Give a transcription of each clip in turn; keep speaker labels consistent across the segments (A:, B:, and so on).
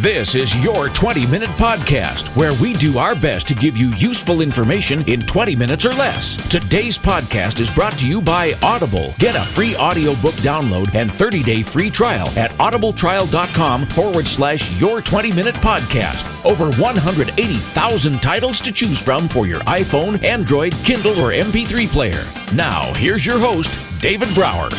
A: This is your 20-minute podcast, where we do our best to give you useful information in 20 minutes or less. Today's podcast is brought to you by Audible. Get a free audiobook download and 30-day free trial at audibletrial.com/your 20-minute podcast. Over 180,000 titles to choose from for your iPhone, Android, Kindle, or MP3 player. Now, here's your host, David Brower.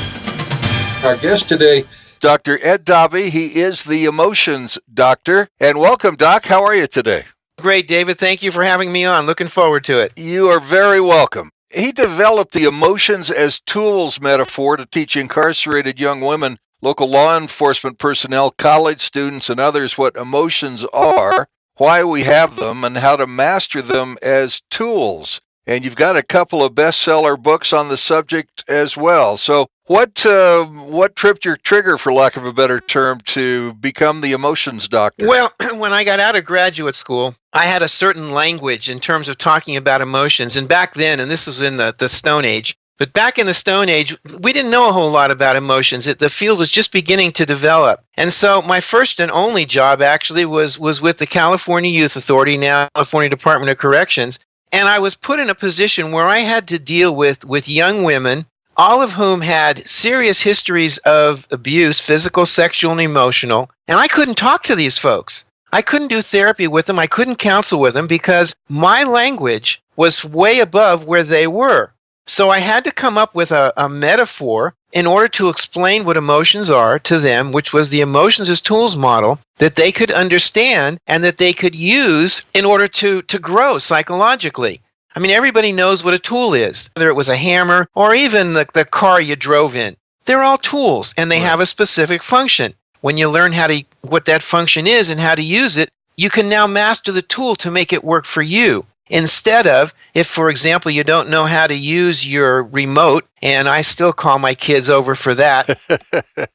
B: Our guest today, Dr. Ed Daube. He is the emotions doctor. And welcome, Doc. How are you today?
C: Great, David. Thank you for having me on. Looking forward to it.
B: You are very welcome. He developed the emotions as tools metaphor to teach incarcerated young women, local law enforcement personnel, college students, and others what emotions are, why we have them, and how to master them as tools. And you've got a couple of bestseller books on the subject as well. So what tripped your trigger, for lack of a better term, to become the emotions doctor?
C: Well, when I got out of graduate school, I had a certain language in terms of talking about emotions. And back then, and this was in the Stone Age, but back in the Stone Age, we didn't know a whole lot about emotions. The field was just beginning to develop. And so my first and only job actually was with the California Youth Authority, now California Department of Corrections. And I was put in a position where I had to deal with young women, all of whom had serious histories of abuse, physical, sexual, and emotional. And I couldn't talk to these folks. I couldn't do therapy with them. I couldn't counsel with them because my language was way above where they were. So I had to come up with a metaphor in order to explain what emotions are to them, which was the emotions as tools model that they could understand and that they could use in order to grow psychologically. I mean, everybody knows what a tool is, whether it was a hammer or even the car you drove in. They're all tools, and they have a specific function. When you learn what that function is and how to use it, you can now master the tool to make it work for you. Instead of, if, for example, you don't know how to use your remote, and I still call my kids over for that,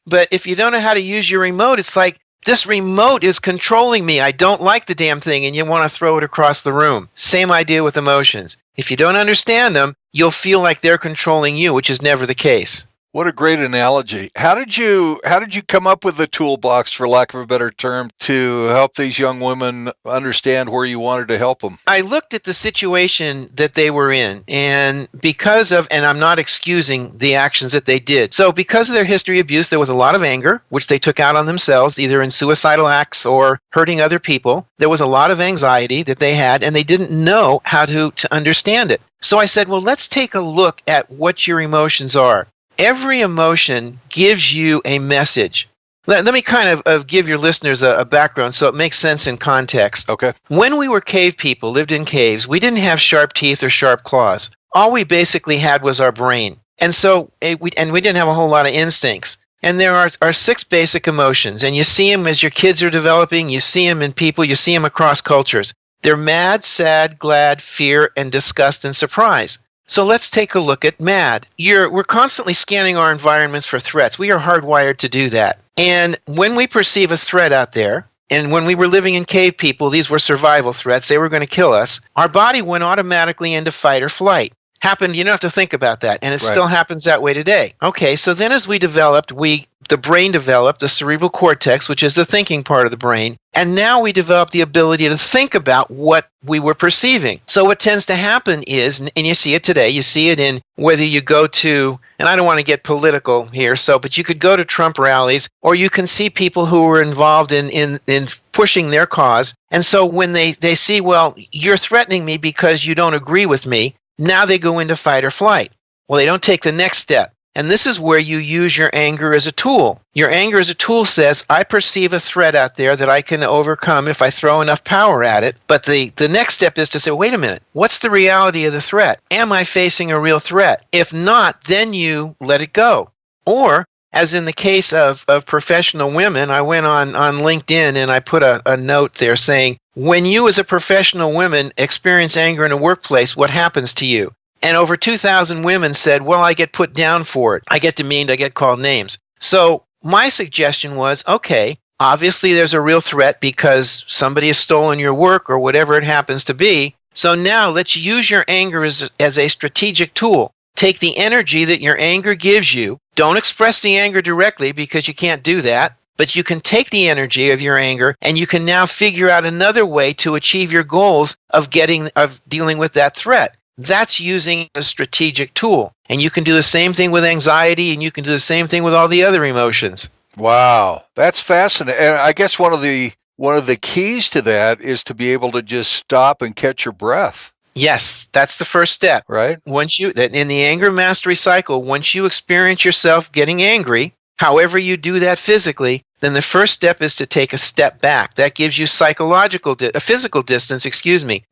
C: but if you don't know how to use your remote, it's like, this remote is controlling me. I don't like the damn thing, and you want to throw it across the room. Same idea with emotions. If you don't understand them, you'll feel like they're controlling you, which is never the case.
B: What a great analogy. How did you come up with the toolbox, for lack of a better term, to help these young women understand where you wanted to help them?
C: I looked at the situation that they were in, and and I'm not excusing the actions that they did. So because of their history of abuse, there was a lot of anger, which they took out on themselves, either in suicidal acts or hurting other people. There was a lot of anxiety that they had, and they didn't know how to understand it. So I said, well, let's take a look at what your emotions are. Every emotion gives you a message. Let me kind of give your listeners a background so it makes sense in context.
B: Okay.
C: When we were cave people, lived in caves, we didn't have sharp teeth or sharp claws. All we basically had was our brain. And so we didn't have a whole lot of instincts. And there are 6 basic emotions. And you see them as your kids are developing. You see them in people. You see them across cultures. They're mad, sad, glad, fear, and disgust and surprise. So let's take a look at mad. We're constantly scanning our environments for threats. We are hardwired to do that. And when we perceive a threat out there, and when we were living in cave people, these were survival threats. They were going to kill us. Our body went automatically into fight or flight. You don't have to think about that. And it still happens that way today. Okay, so then as we developed, the brain developed, the cerebral cortex, which is the thinking part of the brain. And now we develop the ability to think about what we were perceiving. So what tends to happen is, and you see it today, you see it in whether you go to, and I don't want to get political here, but you could go to Trump rallies, or you can see people who were involved in pushing their cause. And so when they see, well, you're threatening me because you don't agree with me, now they go into fight or flight. Well, they don't take the next step. And this is where you use your anger as a tool. Your anger as a tool says, I perceive a threat out there that I can overcome if I throw enough power at it. But the next step is to say, wait a minute, what's the reality of the threat? Am I facing a real threat? If not, then you let it go. Or, as in the case of professional women, I went on LinkedIn and I put a note there saying, when you as a professional woman experience anger in a workplace, what happens to you? And over 2,000 women said, well, I get put down for it. I get demeaned. I get called names. So my suggestion was, okay, obviously there's a real threat because somebody has stolen your work or whatever it happens to be. So now let's use your anger as a strategic tool. Take the energy that your anger gives you. Don't express the anger directly because you can't do that. But you can take the energy of your anger and you can now figure out another way to achieve your goals of dealing with that threat. That's using a strategic tool. And you can do the same thing with anxiety, and you can do the same thing with all the other emotions.
B: Wow, that's fascinating. And I guess one of the keys to that is to be able to just stop and catch your breath.
C: Yes, that's the first step.
B: Right.
C: In the anger mastery cycle, once you experience yourself getting angry, however you do that physically, then the first step is to take a step back. That gives you a physical distance,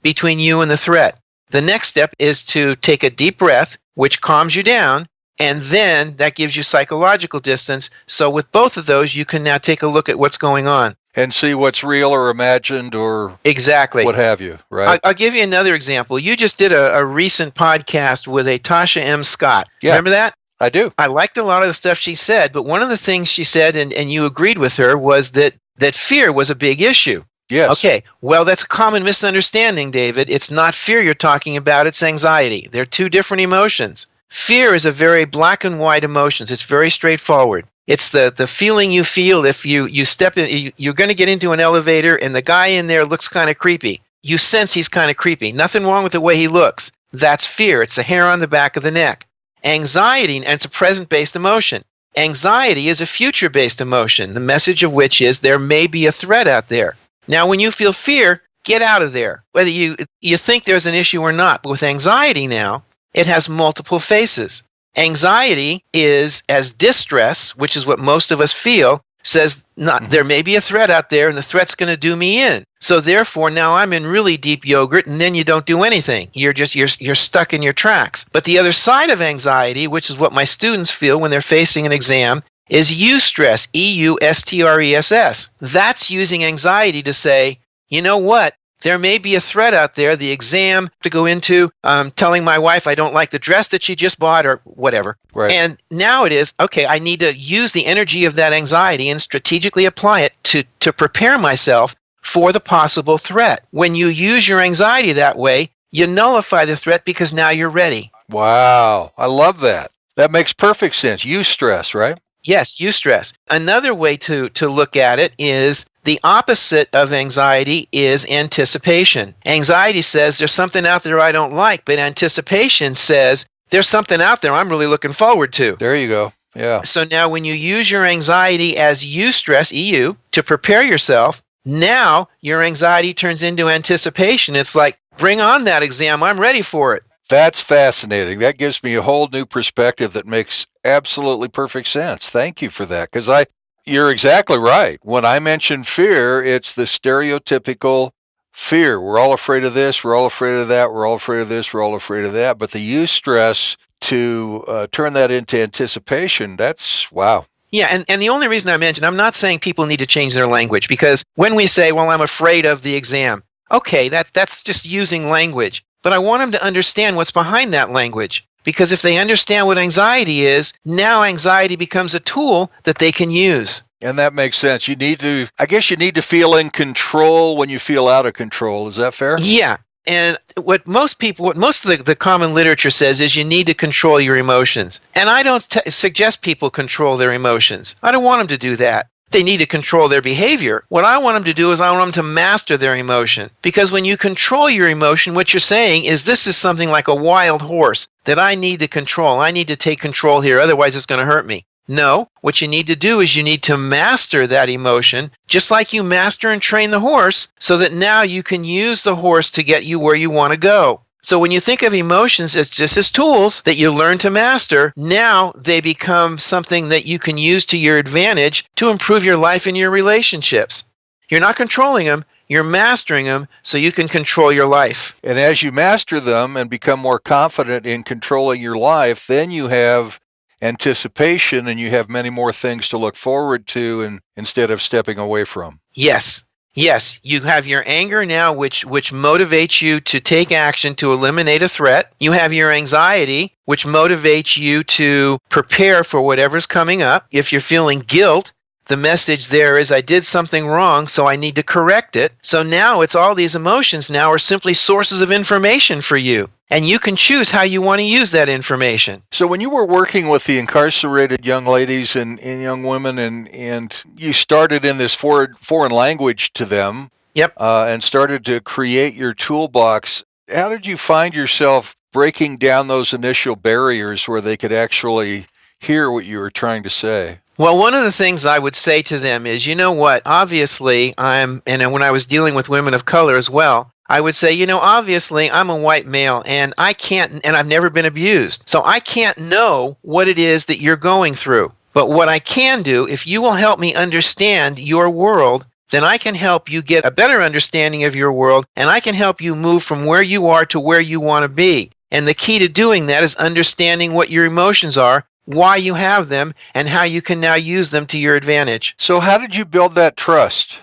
C: between you and the threat. The next step is to take a deep breath, which calms you down, and then that gives you psychological distance. So with both of those, you can now take a look at what's going on.
B: And see what's real or imagined or
C: exactly
B: what have you, right?
C: I'll give you another example. You just did a recent podcast with a Tasha M. Scott.
B: Yeah.
C: Remember that?
B: I do.
C: I liked a lot of the stuff she said, but one of the things she said, and you agreed with her, was that fear was a big issue.
B: Yes.
C: Okay, well, that's a common misunderstanding, David. It's not fear you're talking about, it's anxiety. They're two different emotions. Fear is a very black and white emotion. It's very straightforward. It's the feeling you feel if you step in, you're going to get into an elevator and the guy in there looks kind of creepy. You sense he's kind of creepy. Nothing wrong with the way he looks. That's fear. It's the hair on the back of the neck. Anxiety, and it's a present-based emotion. Anxiety is a future-based emotion, the message of which is there may be a threat out there. Now, when you feel fear, get out of there, whether you think there's an issue or not. But with anxiety now, it has multiple faces. Anxiety is as distress, which is what most of us feel, says there may be a threat out there and the threat's going to do me in. So therefore, now I'm in really deep yogurt, and then you don't do anything. You're stuck in your tracks. But the other side of anxiety, which is what my students feel when they're facing an exam, is eustress, E-U-S-T-R-E-S-S. That's using anxiety to say, you know what? There may be a threat out there, the exam to go into, telling my wife I don't like the dress that she just bought or whatever.
B: Right.
C: And now it is, okay, I need to use the energy of that anxiety and strategically apply it to prepare myself for the possible threat. When you use your anxiety that way, you nullify the threat because now you're ready.
B: Wow, I love that. That makes perfect sense. Eustress, right?
C: Yes, eustress. Another way to look at it is the opposite of anxiety is anticipation. Anxiety says there's something out there I don't like, but anticipation says there's something out there I'm really looking forward to.
B: There you go. Yeah.
C: So now when you use your anxiety as eustress, EU, to prepare yourself, now your anxiety turns into anticipation. It's like, bring on that exam. I'm ready for it.
B: That's fascinating. That gives me a whole new perspective that makes absolutely perfect sense. Thank you for that. Because you're exactly right. When I mention fear, it's the stereotypical fear. We're all afraid of this. We're all afraid of that. We're all afraid of this. We're all afraid of that. But the eustress to turn that into anticipation, that's wow.
C: Yeah, and the only reason I mentioned, I'm not saying people need to change their language, because when we say, well, I'm afraid of the exam, okay, that's just using language. But I want them to understand what's behind that language. Because if they understand what anxiety is, now anxiety becomes a tool that they can use.
B: And that makes sense. You need to feel in control when you feel out of control. Is that fair?
C: Yeah. And what most of the common literature says is you need to control your emotions. And I don't suggest people control their emotions. I don't want them to do that. They need to control their behavior. What I want them to do is I want them to master their emotion. Because when you control your emotion, what you're saying is this is something like a wild horse that I need to control. I need to take control here, otherwise it's going to hurt me. No, what you need to do is you need to master that emotion, just like you master and train the horse, so that now you can use the horse to get you where you want to go. So when you think of emotions as just as tools that you learn to master, now they become something that you can use to your advantage to improve your life and your relationships. You're not controlling them, you're mastering them so you can control your life.
B: And as you master them and become more confident in controlling your life, then you have anticipation and you have many more things to look forward to and instead of stepping away from.
C: Yes. Yes, you have your anger now, which motivates you to take action to eliminate a threat. You have your anxiety, which motivates you to prepare for whatever's coming up. If you're feeling guilt, The message there is I did something wrong, so I need to correct it. So now it's all these emotions now are simply sources of information for you. And you can choose how you want to use that information.
B: So when you were working with the incarcerated young ladies and young women, and you started in this foreign language to them,
C: Yep.
B: And started to create your toolbox, how did you find yourself breaking down those initial barriers where they could actually hear what you were trying to say?
C: Well, one of the things I would say to them is, you know what, obviously and when I was dealing with women of color as well, I would say, obviously I'm a white male and I've never been abused. So I can't know what it is that you're going through. But what I can do, if you will help me understand your world, then I can help you get a better understanding of your world, and I can help you move from where you are to where you want to be. And the key to doing that is understanding what your emotions are, why you have them, and how you can now use them to your advantage.
B: So how did you build that trust?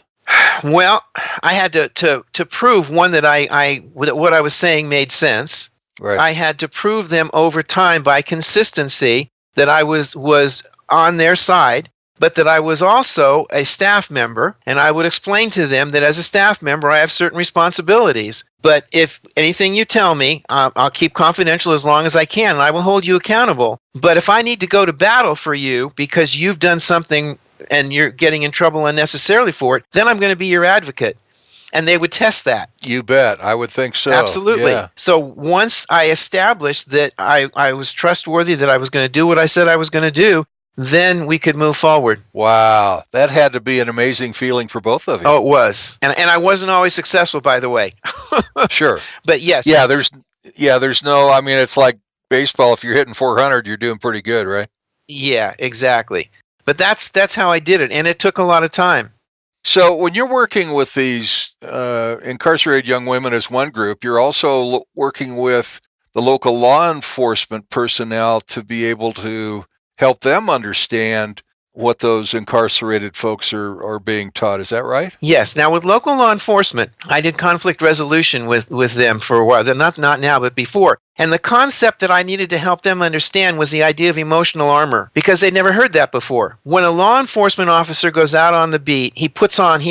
C: Well, I had to prove, one, that what I was saying made sense.
B: Right.
C: I had to prove them over time by consistency that I was on their side, but that I was also a staff member, and I would explain to them that as a staff member, I have certain responsibilities. But if anything you tell me, I'll keep confidential as long as I can, and I will hold you accountable. But if I need to go to battle for you because you've done something and you're getting in trouble unnecessarily for it, then I'm going to be your advocate. And they would test that.
B: You bet. I would think so.
C: Absolutely.
B: Yeah.
C: So once I established that I was trustworthy, that I was going to do what I said I was going to do, then we could move forward.
B: Wow. That had to be an amazing feeling for both of you.
C: Oh, it was. And I wasn't always successful, by the way.
B: Sure.
C: But yes.
B: There's no, I mean, it's like baseball. If you're hitting 400, you're doing pretty good, right?
C: Yeah, exactly. But that's how I did it. And it took a lot of time.
B: So when you're working with these incarcerated young women as one group, you're also working with the local law enforcement personnel to be able to help them understand what those incarcerated folks are being taught. Is that right?
C: Yes. Now, with local law enforcement, I did conflict resolution with them for a while. Not now, but before. And the concept that I needed to help them understand was the idea of emotional armor, because they'd never heard that before. When a law enforcement officer goes out on the beat, he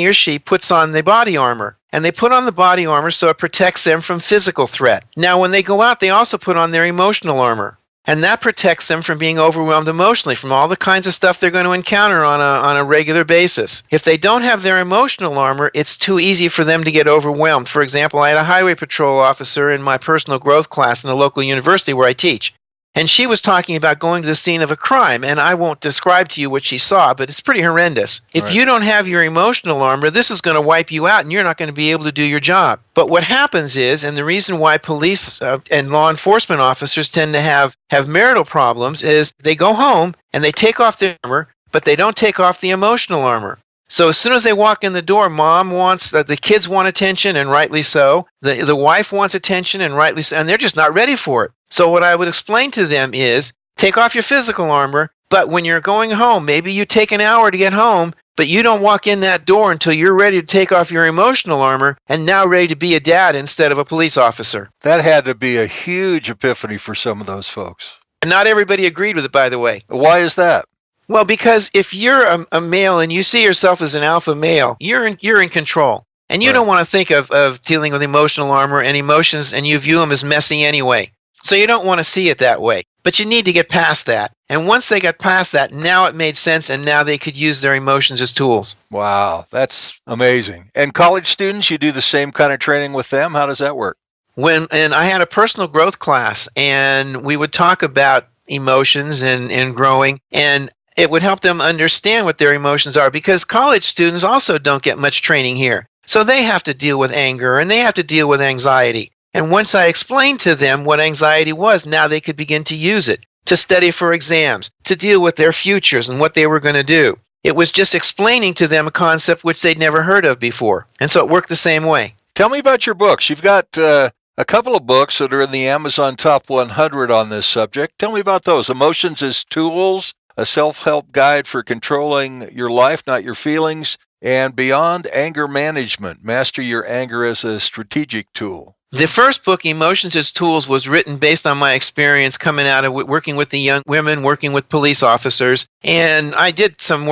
C: or she puts on the body armor. And they put on the body armor so it protects them from physical threat. Now, when they go out, they also put on their emotional armor. And that protects them from being overwhelmed emotionally, from all the kinds of stuff they're going to encounter on a regular basis. If they don't have their emotional armor, it's too easy for them to get overwhelmed. For example, I had a highway patrol officer in my personal growth class in the local university where I teach. And she was talking about going to the scene of a crime, and I won't describe to you what she saw, but it's pretty horrendous. If you don't have your emotional armor, this is going to wipe you out, and you're not going to be able to do your job. But what happens is, and the reason why police and law enforcement officers tend to have marital problems, is they go home and they take off their armor, but they don't take off the emotional armor. So as soon as they walk in the door, the kids want attention, and rightly so. The wife wants attention, and rightly so, and they're just not ready for it. So what I would explain to them is, take off your physical armor, but when you're going home, maybe you take an hour to get home, but you don't walk in that door until you're ready to take off your emotional armor and now ready to be a dad instead of a police officer.
B: That had to be a huge epiphany for some of those folks.
C: And not everybody agreed with it, by the way.
B: Why is that?
C: Well, because if you're a male and you see yourself as an alpha male, you're in control. And you don't want to think of dealing with emotional armor and emotions, and you view them as messy anyway. So you don't want to see it that way. But you need to get past that. And once they got past that, now it made sense, and now they could use their emotions as tools.
B: Wow, that's amazing. And college students, you do the same kind of training with them? How does that work?
C: And I had a personal growth class, and we would talk about emotions and growing, and it would help them understand what their emotions are, because college students also don't get much training here. So they have to deal with anger, and they have to deal with anxiety. And once I explained to them what anxiety was, now they could begin to use it, to study for exams, to deal with their futures and what they were going to do. It was just explaining to them a concept which they'd never heard of before. And so it worked the same way.
B: Tell me about your books. You've got a couple of books that are in the Amazon Top 100 on this subject. Tell me about those. Emotions as Tools, a self-help guide for controlling your life, not your feelings, and Beyond Anger Management, Master Your Anger as a Strategic Tool.
C: The first book, Emotions as Tools, was written based on my experience coming out of working with the young women, working with police officers. And I did some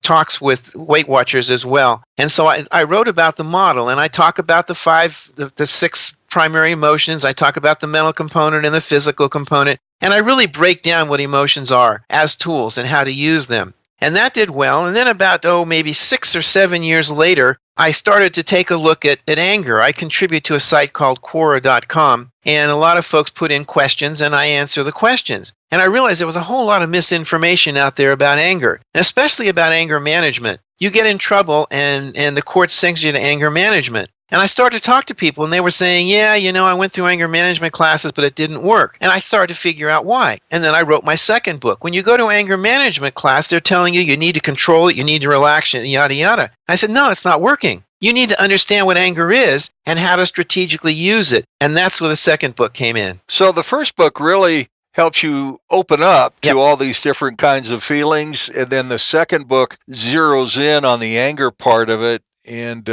C: talks with Weight Watchers as well. And so I wrote about the model, and I talk about the 6 primary emotions. I talk about the mental component and the physical component. And I really break down what emotions are as tools and how to use them. And that did well. And then about, maybe 6 or 7 years later, I started to take a look at anger. I contribute to a site called Quora.com, and a lot of folks put in questions, and I answer the questions. And I realized there was a whole lot of misinformation out there about anger, and especially about anger management. You get in trouble, and the court sends you to anger management. And I started to talk to people, and they were saying, I went through anger management classes, but it didn't work. And I started to figure out why. And then I wrote my second book. When you go to anger management class, they're telling you need to control it, you need to relax it, yada, yada. I said, no, it's not working. You need to understand what anger is and how to strategically use it. And that's where the second book came in.
B: So the first book really helps you open up to all these different kinds of feelings. And then the second book zeroes in on the anger part of it. And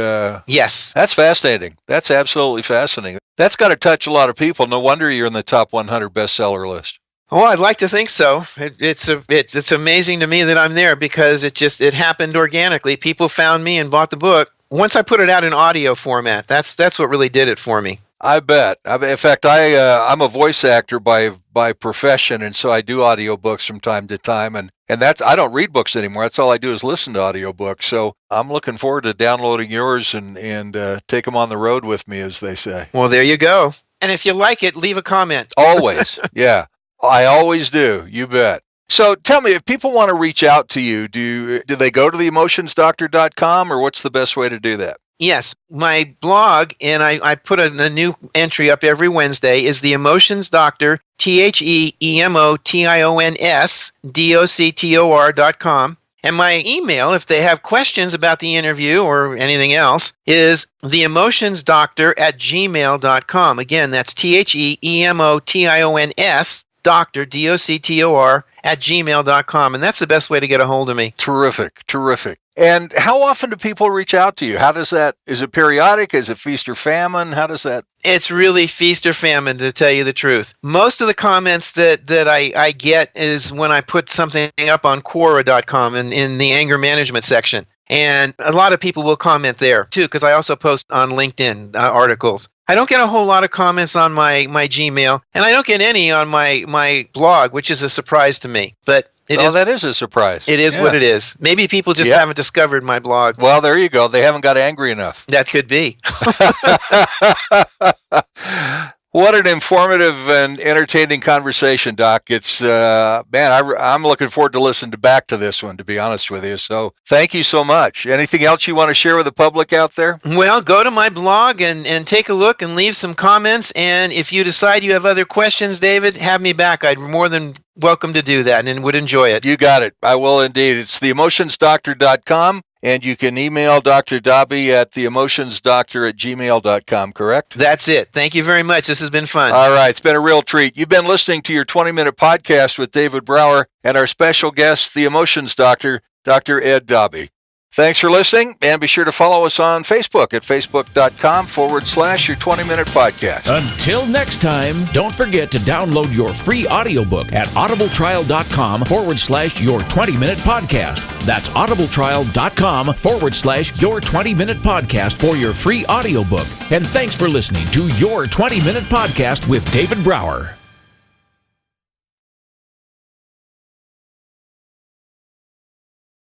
C: yes,
B: that's fascinating. That's absolutely fascinating. That's got to touch a lot of people. No wonder you're in the top 100 bestseller list.
C: Oh, I'd like to think so. It's amazing to me that I'm there because it happened organically. People found me and bought the book. Once I put it out in audio format, that's what really did it for me.
B: I bet. In fact, I'm a voice actor by profession, and so I do audiobooks from time to time. And that's, I don't read books anymore. That's all I do is listen to audiobooks. So I'm looking forward to downloading yours and take them on the road with me, as they say.
C: Well, there you go. And if you like it, leave a comment.
B: Always. Yeah, I always do. You bet. So tell me, if people want to reach out to you, do they go to theemotionsdoctor.com, or what's the best way to do that?
C: Yes, my blog, and I put a new entry up every Wednesday, is The Emotions Doctor, TheEmotionsDoctor.com. And my email, if they have questions about the interview or anything else, is theemotionsdoctor@gmail.com. Again, that's TheEmotions Doctor, DOCTOR, @gmail.com. And that's the best way to get a hold of me.
B: Terrific, terrific. And how often do people reach out to you? How does that, is it periodic? Is it feast or famine? How does that?
C: It's really feast or famine, to tell you the truth. Most of the comments that I get is when I put something up on Quora.com in the anger management section. And a lot of people will comment there, too, because I also post on LinkedIn articles. I don't get a whole lot of comments on my Gmail, and I don't get any on my blog, which is a surprise to me. But
B: that is a surprise.
C: It is what it is. Maybe people just haven't discovered my blog.
B: Well, there you go. They haven't got angry enough.
C: That could be.
B: What an informative and entertaining conversation, Doc. It's, I'm looking forward to listening back to this one, to be honest with you. So thank you so much. Anything else you want to share with the public out there?
C: Well, go to my blog and take a look and leave some comments. And if you decide you have other questions, David, have me back. I'd more than welcome to do that and would enjoy it.
B: You got it. I will indeed. It's theemotionsdoctor.com. And you can email Dr. Daube at theemotionsdoctor@gmail.com, correct?
C: That's it. Thank you very much. This has been fun.
B: All right. It's been a real treat. You've been listening to your 20-minute podcast with David Brower and our special guest, the Emotions Doctor, Dr. Ed Daube. Thanks for listening, and be sure to follow us on Facebook at facebook.com/your 20-minute podcast.
A: Until next time, don't forget to download your free audiobook at audibletrial.com/your 20-minute podcast. That's audibletrial.com/your 20-minute podcast for your free audiobook. And thanks for listening to your 20-minute podcast with David Brower.